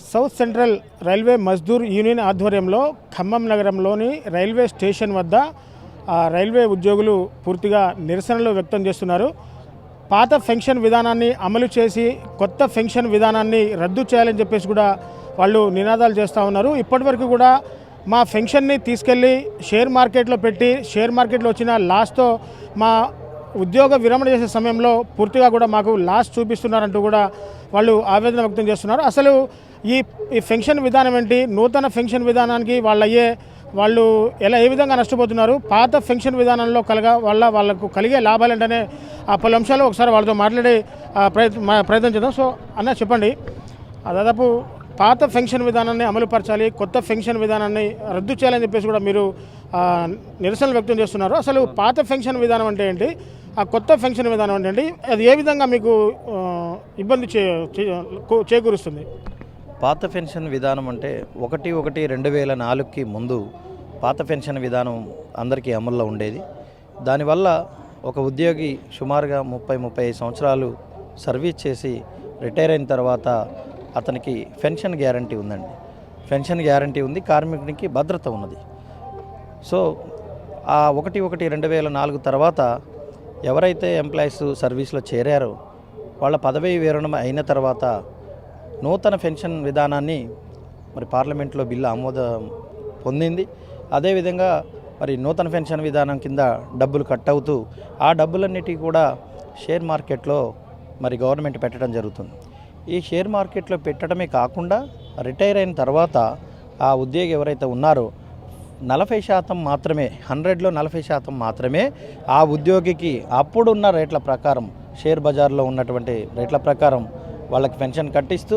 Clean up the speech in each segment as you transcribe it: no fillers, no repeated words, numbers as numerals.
South central railway Mazdoor union ఆధ్వర్యంలో ఖమ్మం నగరంలోని railway station వద్ద రైల్వే ఉద్యోగులు పూర్తిగా నిరసనలు వ్యక్తం చేస్తున్నారు. పాత పెన్షన్ విధానాన్ని అమలు చేసి కొత్త పెన్షన్ విధానాన్ని రద్దు చేయాలని చెప్పేసి కూడా వాళ్ళు నినాదాలు చేస్తూ ఉన్నారు. ఇప్పటివరకు కూడా మా పెన్షన్ని తీసుకెళ్ళి షేర్ మార్కెట్లో పెట్టి షేర్ మార్కెట్లో వచ్చిన లాస్తో మా ఉద్యోగ విరమణ చేసే సమయంలో పూర్తిగా కూడా మాకు లాస్ చూపిస్తున్నారంటూ కూడా వాళ్ళు ఆవేదన వ్యక్తం చేస్తున్నారు. అసలు ఈ పెన్షన్ విధానం ఏంటి, నూతన పెన్షన్ విధానానికి వాళ్ళు ఏ విధంగా నష్టపోతున్నారు, పాత పెన్షన్ విధానంలో వాళ్ళకు కలిగే లాభాలేంటనే పలు అంశాలు ఒకసారి వాళ్ళతో మాట్లాడే ప్రయత్నం చేద్దాం. సో అన్న చెప్పండి, దాదాపు పాత పెన్షన్ విధానాన్ని అమలుపరచాలి, కొత్త పెన్షన్ విధానాన్ని రద్దు చేయాలని చెప్పేసి కూడా మీరు నిరసనలు వ్యక్తం చేస్తున్నారు. అసలు పాత పెన్షన్ విధానం అంటే ఏంటి, ఆ కొత్త పెన్షన్ విధానం అంటే ఏంటి, అది ఏ విధంగా మీకు ఇబ్బంది చేకూరుస్తుంది? పాత పెన్షన్ విధానం అంటే 1/1/2004కి ముందు పాత పెన్షన్ విధానం అందరికీ అమల్లో ఉండేది. దానివల్ల ఒక ఉద్యోగి సుమారుగా 30-35 సంవత్సరాలు సర్వీస్ చేసి రిటైర్ అయిన తర్వాత అతనికి పెన్షన్ గ్యారంటీ ఉందండి. పెన్షన్ గ్యారంటీ ఉంది, కార్మికునికి భద్రత ఉన్నది. సో ఆ 1/1/2004 తర్వాత ఎవరైతే ఎంప్లాయీస్ సర్వీస్లో చేరారో వాళ్ళ పదవీ విరమణ అయిన తర్వాత నూతన పెన్షన్ విధానాన్ని మరి పార్లమెంట్లో బిల్లు ఆమోదం పొందింది. అదేవిధంగా మరి నూతన పెన్షన్ విధానం కింద డబ్బులు కట్ అవుతూ ఆ డబ్బులన్నిటికీ కూడా షేర్ మార్కెట్లో మరి గవర్నమెంట్ పెట్టడం జరుగుతుంది. ఈ షేర్ మార్కెట్లో పెట్టడమే కాకుండా రిటైర్ అయిన తర్వాత ఆ ఉద్యోగి ఎవరైతే ఉన్నారో 40% మాత్రమే, 100లో 40% మాత్రమే ఆ ఉద్యోగికి అప్పుడున్న రేట్ల ప్రకారం, షేర్ బజార్లో ఉన్నటువంటి రేట్ల ప్రకారం వాళ్ళకి పెన్షన్ కట్టిస్తూ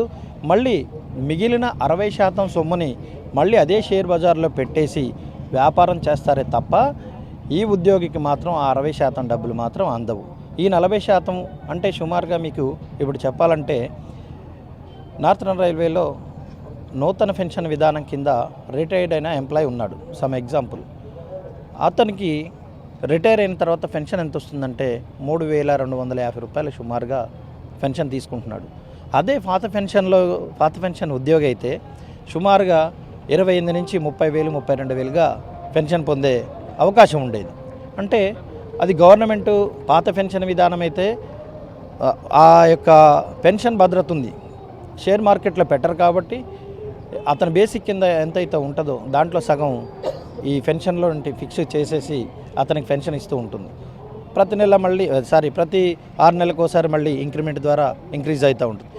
మళ్ళీ మిగిలిన 60% సొమ్ముని మళ్ళీ అదే షేర్ బజార్లో పెట్టేసి వ్యాపారం చేస్తారే తప్ప ఈ ఉద్యోగికి మాత్రం ఆ 60% డబ్బులు మాత్రం అందవు. ఈ 40% అంటే సుమారుగా మీకు ఇప్పుడు చెప్పాలంటే నార్థరన్ రైల్వేలో నూతన పెన్షన్ విధానం కింద రిటైర్డ్ అయిన ఎంప్లాయీ ఉన్నాడు. సమ్ ఎగ్జాంపుల్, అతనికి రిటైర్ అయిన తర్వాత పెన్షన్ ఎంత వస్తుందంటే 3,250 రూపాయలు సుమారుగా పెన్షన్ తీసుకుంటున్నాడు. అదే పాత పెన్షన్ ఉద్యోగి అయితే సుమారుగా 28 నుంచి 30,000, 32,000గా పెన్షన్ పొందే అవకాశం ఉండేది. అంటే అది గవర్నమెంటు పాత పెన్షన్ విధానం అయితే ఆ యొక్క పెన్షన్ భద్రత ఉంది, షేర్ మార్కెట్లో పెట్టరు కాబట్టి అతని బేసిక్ కింద ఎంతైతే ఉంటుందో దాంట్లో సగం ఈ పెన్షన్లో ఫిక్స్ చేసేసి అతనికి పెన్షన్ ఇస్తూ ఉంటుంది. ప్రతి 6 నెలలకు ఒకసారి మళ్ళీ ఇంక్రిమెంట్ ద్వారా ఇంక్రీజ్ అవుతూ ఉంటుంది.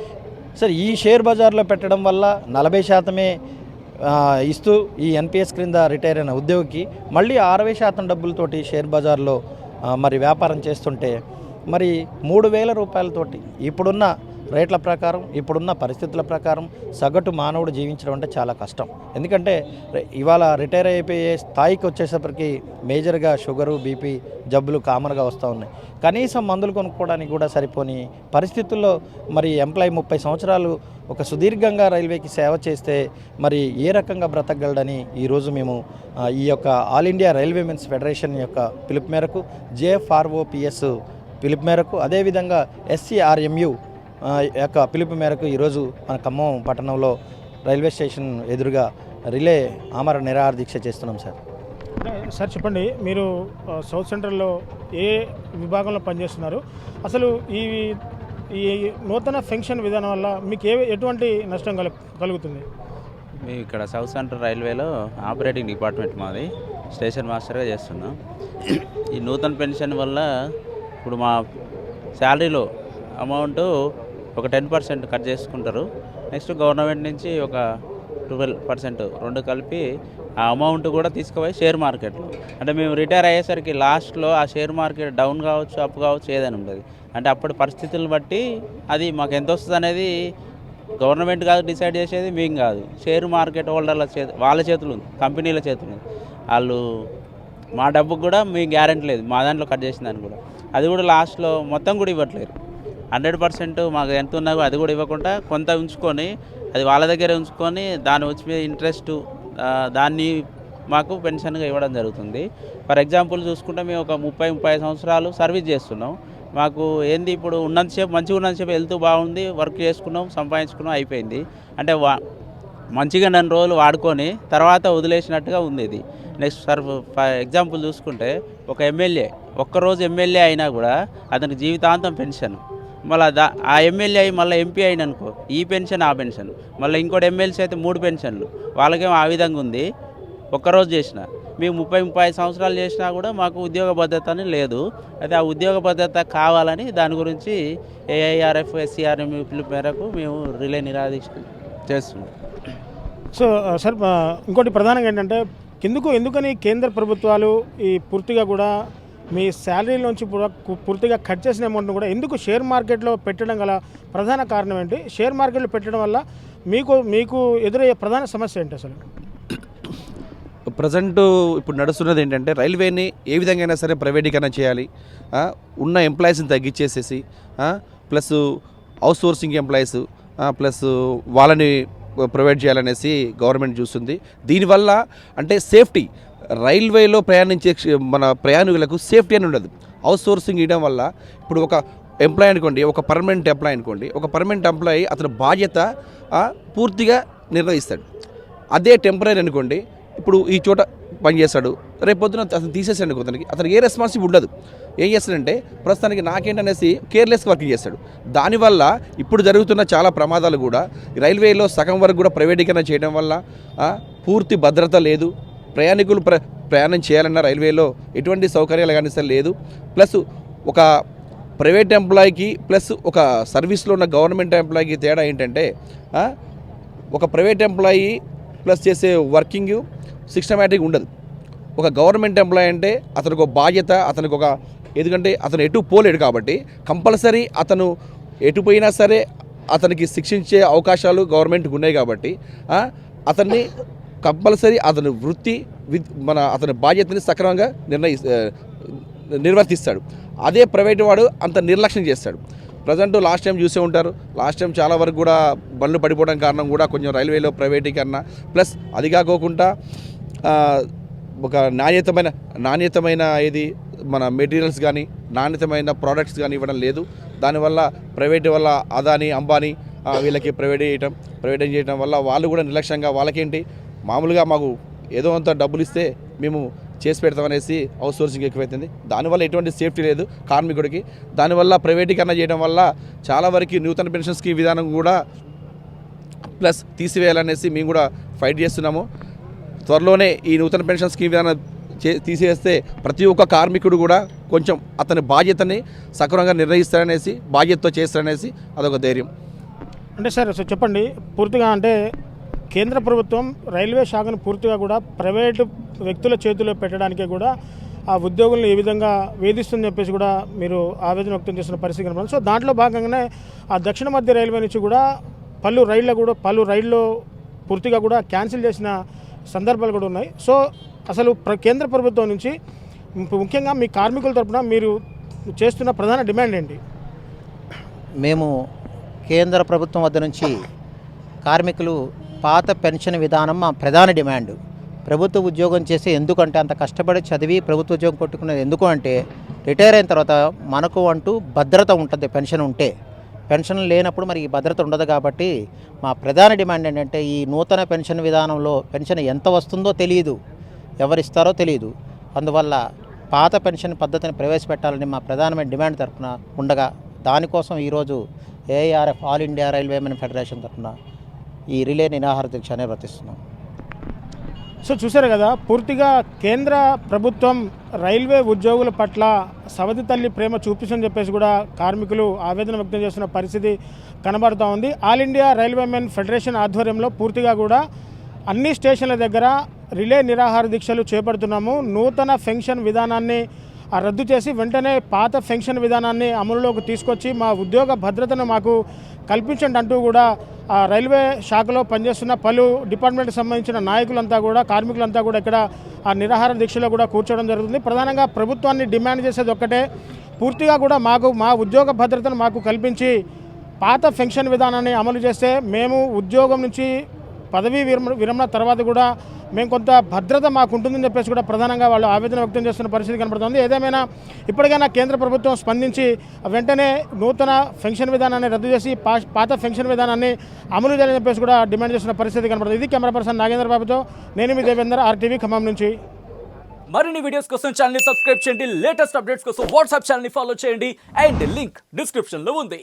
సరే, ఈ షేర్ బజార్లో పెట్టడం వల్ల 40% ఇస్తూ ఈ ఎన్పిఎస్ క్రింద రిటైర్ అయిన ఉద్యోగికి మళ్ళీ 60% డబ్బులతోటి షేర్ బజార్లో మరి వ్యాపారం చేస్తుంటే మరి 3,000 రూపాయలతోటి ఇప్పుడున్న రేట్ల ప్రకారం, ఇప్పుడున్న పరిస్థితుల ప్రకారం సగటు మానవుడు జీవించడం అంటే చాలా కష్టం. ఎందుకంటే ఇవాళ రిటైర్ అయిపోయే స్థాయికి వచ్చేసరికి మేజర్గా షుగరు, బీపీ జబ్బులు కామన్గా వస్తూ ఉన్నాయి. కనీసం మందులు కొనుక్కోవడానికి కూడా సరిపోని పరిస్థితుల్లో మరి ఎంప్లాయీ 30 సంవత్సరాలు ఒక సుదీర్ఘంగా రైల్వేకి సేవ చేస్తే మరి ఏ రకంగా బ్రతకగలడని ఈరోజు మేము ఈ యొక్క all India railway men's federation యొక్క పిలుపు మేరకు, జేఎఫ్ఆర్ఓపిఎస్ పిలుపు మేరకు, అదేవిధంగా ఎస్సీఆర్ఎంయు యొక్క పిలుపు మేరకు ఈరోజు మన ఖమ్మం పట్టణంలో రైల్వే స్టేషన్ ఎదురుగా రిలే ఆమర నిరాహార దీక్ష చేస్తున్నాం. సార్ చెప్పండి, మీరు సౌత్ సెంట్రల్లో ఏ విభాగంలో పనిచేస్తున్నారు? అసలు ఈ నూతన పెన్షన్ విధానం వల్ల మీకు ఎటువంటి నష్టం కలుగుతుంది? మేము ఇక్కడ సౌత్ సెంట్రల్ రైల్వేలో ఆపరేటింగ్ డిపార్ట్మెంట్ మాది, స్టేషన్ మాస్టర్గా చేస్తున్నాం. ఈ నూతన పెన్షన్ వల్ల ఇప్పుడు మా శాలరీలో అమౌంట్ ఒక 10% కట్ చేసుకుంటారు. నెక్స్ట్ గవర్నమెంట్ నుంచి ఒక 12% రెండు కలిపి ఆ అమౌంట్ కూడా తీసుకుపోయి షేర్ మార్కెట్లో, అంటే మేము రిటైర్ అయ్యేసరికి లాస్ట్లో ఆ షేర్ మార్కెట్ డౌన్ కావచ్చు, అప్ కావచ్చు, ఏదైనా ఉంటుంది. అంటే అప్పటి పరిస్థితులను బట్టి అది మాకు ఎంత వస్తుంది అనేది గవర్నమెంట్ కాదు డిసైడ్ చేసేది, మేము కాదు. షేర్ మార్కెట్ హోల్డర్ల వాళ్ళ చేతులు ఉంది, కంపెనీల చేతులు ఉంది. వాళ్ళు మా డబ్బుకు కూడా మీకు గ్యారెంటీ లేదు, మా దాంట్లో కట్ చేసిన దాన్ని కూడా. అది కూడా లాస్ట్లో మొత్తం కూడా ఇవ్వట్లేరు. 100% మాకు ఎంత ఉన్నాయో అది కూడా ఇవ్వకుండా కొంత ఉంచుకొని, అది వాళ్ళ దగ్గరే ఉంచుకొని దాని వచ్చి ఇంట్రెస్ట్ దాన్ని మాకు పెన్షన్గా ఇవ్వడం జరుగుతుంది. ఫర్ ఎగ్జాంపుల్ చూసుకుంటే మేము ఒక 30-35 సంవత్సరాలు సర్వీస్ చేస్తున్నాం. మాకు ఏంది ఇప్పుడు ఉన్నంతసేపు మంచిగా ఉన్నంతసేపు వెళ్తూ బాగుంది, వర్క్ చేసుకున్నాం, సంపాదించుకున్నాం, అయిపోయింది. అంటే మంచిగా 2 రోజులు వాడుకొని తర్వాత వదిలేసినట్టుగా ఉంది ఇది. నెక్స్ట్ ఫర్ ఎగ్జాంపుల్ చూసుకుంటే ఒక ఎమ్మెల్యే ఒక్కరోజు ఎమ్మెల్యే అయినా కూడా అతనికి జీవితాంతం పెన్షన్. మళ్ళీ ఆ ఎమ్మెల్యే అయి మళ్ళీ ఎంపీ అయిననుకో ఈ పెన్షన్ ఆ పెన్షన్, మళ్ళీ ఇంకోటి ఎమ్మెల్సీ అయితే 3 పెన్షన్లు. వాళ్ళకేమో ఆ విధంగా ఉంది. ఒక్కరోజు చేసిన మేము 30-35 సంవత్సరాలు చేసినా కూడా మాకు ఉద్యోగ భద్రత అని లేదు. అయితే ఆ ఉద్యోగ భద్రత కావాలని దాని గురించి ఏఐఆర్ఎఫ్ ఎస్సీఆర్ఎం పిలుపు మేరకు మేము రిలే నిరాదీక్ష చేస్తున్నాం. సో సార్ ఇంకోటి ప్రధానంగా ఏంటంటే ఎందుకని కేంద్ర ప్రభుత్వాలు ఈ పూర్తిగా కూడా మీ శాలరీలోంచి కూడా పూర్తిగా కట్ చేసిన అమౌంట్ను కూడా ఎందుకు షేర్ మార్కెట్లో పెట్టడం గల ప్రధాన కారణం ఏంటి? షేర్ మార్కెట్లో పెట్టడం వల్ల మీకు ఎదురయ్యే ప్రధాన సమస్య ఏంటి అసలు? ప్రజెంట్ ఇప్పుడు నడుస్తున్నది ఏంటంటే రైల్వేని ఏ విధంగా అయినా సరే ప్రైవేటీకరణ చేయాలి, ఉన్న ఎంప్లాయీస్ని తగ్గించేసేసి plus outsourcing employees plus వాళ్ళని ప్రొవైడ్ చేయాలనేసి గవర్నమెంట్ చూస్తుంది. దీనివల్ల అంటే సేఫ్టీ రైల్వేలో ప్రయాణించే మన ప్రయాణికులకు సేఫ్టీ అని ఉండదు. అవుట్ సోర్సింగ్ ఇవ్వడం వల్ల ఇప్పుడు ఒక ఎంప్లాయీ అనుకోండి, ఒక పర్మనెంట్ ఎంప్లాయీ అనుకోండి, ఒక పర్మనెంట్ ఎంప్లాయీ అతని బాధ్యత పూర్తిగా నిర్వహిస్తాడు. అదే టెంపరీ అనుకోండి, ఇప్పుడు ఈ చోట పనిచేస్తాడు, రేపొద్దున అతను తీసేసాడు అతనికి ఏ రెస్పాన్సిబిలిటీ ఉండదు. ఏం చేస్తాడంటే ప్రస్తుతానికి నాకేంటనేసి కేర్లెస్గా వర్కింగ్ చేస్తాడు. దానివల్ల ఇప్పుడు జరుగుతున్న చాలా ప్రమాదాలు కూడా రైల్వేలో సగం వరకు కూడా ప్రైవేటీకరణ చేయడం వల్ల పూర్తి భద్రత లేదు. ప్రయాణికులు ప్రయాణం చేయాలన్న రైల్వేలో ఎటువంటి సౌకర్యాలు కానీ సరే లేదు. ప్లస్ ఒక ప్రైవేట్ ఎంప్లాయీకి ప్లస్ ఒక సర్వీస్లో ఉన్న గవర్నమెంట్ ఎంప్లాయీకి తేడా ఏంటంటే ఒక ప్రైవేట్ ఎంప్లాయీ ప్లస్ చేసే వర్కింగ్ సిస్టమేటిక్ ఉండదు. ఒక గవర్నమెంట్ ఎంప్లాయీ అంటే అతనికి ఒక బాధ్యత, అతనికి ఒక ఎందుకంటే అతను ఎటు పోలేడు కాబట్టి కంపల్సరీ అతను ఎటు పోయినా సరే అతనికి శిక్షించే అవకాశాలు గవర్నమెంట్కి ఉన్నాయి కాబట్టి అతన్ని కంపల్సరీ అతని వృత్తి అతని బాధ్యతని సక్రమంగా నిర్వర్తిస్తాడు. అదే ప్రైవేట్ వాడు అంత నిర్లక్ష్యం చేస్తాడు. ప్రజెంట్ లాస్ట్ టైం చూసే ఉంటారు, లాస్ట్ టైం చాలా వరకు కూడా బండ్లు పడిపోవడం కారణం కూడా కొంచెం రైల్వేలో ప్రైవేటీకరణ ప్లస్ అది కాకోకుండా ఒక నాణ్యతమైన ఇది మన మెటీరియల్స్ కానీ నాణ్యతమైన ప్రోడక్ట్స్ కానీ ఇవ్వడం లేదు. దానివల్ల ప్రైవేట్ వల్ల అదాని అంబానీ వీళ్ళకి ప్రైవేట్ చేయడం వల్ల వాళ్ళు కూడా నిర్లక్ష్యంగా వాళ్ళకేంటి మామూలుగా మాకు ఏదో అంత డబ్బులు ఇస్తే మేము చేసి పెడతామనేసి అవుట్ సోర్సింగ్ ఎక్కువైతుంది. దానివల్ల ఎటువంటి సేఫ్టీ లేదు కార్మికుడికి. దానివల్ల ప్రైవేటీకరణ చేయడం వల్ల చాలా వరకు నూతన పెన్షన్ స్కీమ్ విధానం కూడా ప్లస్ తీసివేయాలనేసి మేము కూడా ఫైట్ చేస్తున్నాము. త్వరలోనే ఈ నూతన పెన్షన్ స్కీమ్ విధానం తీసేస్తే ప్రతి ఒక్క కార్మికుడు కూడా కొంచెం అతని బాధ్యతని సక్రమంగా నిర్వహిస్తారనేసి బాధ్యతతో చేస్తారనేసి అదొక ధైర్యం. అంటే సార్ చెప్పండి పూర్తిగా అంటే కేంద్ర ప్రభుత్వం రైల్వే శాఖను పూర్తిగా కూడా ప్రైవేటు వ్యక్తుల చేతిలో పెట్టడానికే కూడా ఆ ఉద్యోగులను ఏ విధంగా వేధిస్తుందని చెప్పేసి కూడా మీరు ఆవేదన వ్యక్తం చేస్తున్న పరిస్థితి కనబడుతుంది. సో దాంట్లో భాగంగానే ఆ దక్షిణ మధ్య రైల్వే నుంచి కూడా పలు రైళ్ళు పూర్తిగా కూడా క్యాన్సిల్ చేసిన సందర్భాలు కూడా ఉన్నాయి. సో అసలు కేంద్ర ప్రభుత్వం నుంచి ముఖ్యంగా మీ కార్మికుల తరపున మీరు చేస్తున్న ప్రధాన డిమాండ్ ఏంటి? మేము కేంద్ర ప్రభుత్వం వద్ద నుంచి కార్మికులు పాత పెన్షన్ విధానం మా ప్రధాన డిమాండ్. ప్రభుత్వ ఉద్యోగం చేసి ఎందుకంటే అంత కష్టపడి చదివి ప్రభుత్వ ఉద్యోగం కొట్టుకునేది ఎందుకు అంటే రిటైర్ అయిన తర్వాత మనకు అంటూ భద్రత ఉంటుంది. పెన్షన్ ఉంటే, పెన్షన్ లేనప్పుడు మరి ఈ భద్రత ఉండదు. కాబట్టి మా ప్రధాన డిమాండ్ ఏంటంటే ఈ నూతన పెన్షన్ విధానంలో పెన్షన్ ఎంత వస్తుందో తెలియదు, ఎవరిస్తారో తెలియదు. అందువల్ల పాత పెన్షన్ పద్ధతిని ప్రవేశపెట్టాలని మా ప్రధానమైన డిమాండ్ తరఫున ఉండగా దానికోసం ఈరోజు AIRF all India railwaymen federation తరఫున ఈ రిలే నిరాహార దీక్ష నిర్వర్తిస్తున్నాం. సో చూశారు కదా, పూర్తిగా కేంద్ర ప్రభుత్వం రైల్వే ఉద్యోగుల పట్ల సవతి తల్లి ప్రేమ చూపిస్తుందని చెప్పేసి కూడా కార్మికులు ఆవేదన వ్యక్తం చేస్తున్న పరిస్థితి కనబడుతూ ఉంది. ఆల్ ఇండియా రైల్వేమెన్ ఫెడరేషన్ ఆధ్వర్యంలో పూర్తిగా కూడా అన్ని స్టేషన్ల దగ్గర రిలే నిరాహార దీక్షలు చేపడుతున్నాము. నూతన పెన్షన్ విధానాన్ని రద్దు చేసి వెంటనే పాత పెన్షన్ విధానాన్ని అమలులోకి తీసుకొచ్చి మా ఉద్యోగ భద్రతను మాకు కల్పించండి అంటూ కూడా రైల్వే శాఖలో పనిచేస్తున్న పలు డిపార్ట్మెంట్కి సంబంధించిన నాయకులంతా కూడా కార్మికులంతా కూడా ఇక్కడ ఆ నిరాహార దీక్షలో కూడా కూర్చోవడం జరుగుతుంది. ప్రధానంగా ప్రభుత్వాన్ని డిమాండ్ చేసేది ఒక్కటే, పూర్తిగా కూడా మా ఉద్యోగ భద్రతను మాకు కల్పించి పాత పెన్షన్ విధానాన్ని అమలు చేస్తే మేము ఉద్యోగం నుంచి పదవీ విరమణ తర్వాత కూడా మేము కొంత భద్రత మాకు ఉంటుందని చెప్పేసి కూడా ప్రధానంగా వాళ్ళు ఆవేదన వ్యక్తం చేస్తున్న పరిస్థితి కనబడుతుంది. ఏదేమైనా ఇప్పటికైనా కేంద్ర ప్రభుత్వం స్పందించి వెంటనే నూతన పెన్షన్ విధానాన్ని రద్దు చేసి పాత పెన్షన్ విధానాన్ని అమలు చేయాలని చెప్పేసి కూడా డిమాండ్ చేస్తున్న పరిస్థితి కనబడుతుంది. ఇది కెమెరా పర్సన్ నాగేంద్ర బాబుతో నేను మీ దేవేందర్, RTV ఖమ్మం నుంచి. మరిన్ని వీడియోస్ కోసం ఛానల్ ని సబ్స్క్రైబ్ చేయండి, లేటెస్ట్ అప్డేట్స్ కోసం వాట్సాప్ ఛానల్ ని ఫాలో చేయండి అండ్ లింక్ డిస్క్రిప్షన్ లో ఉంది.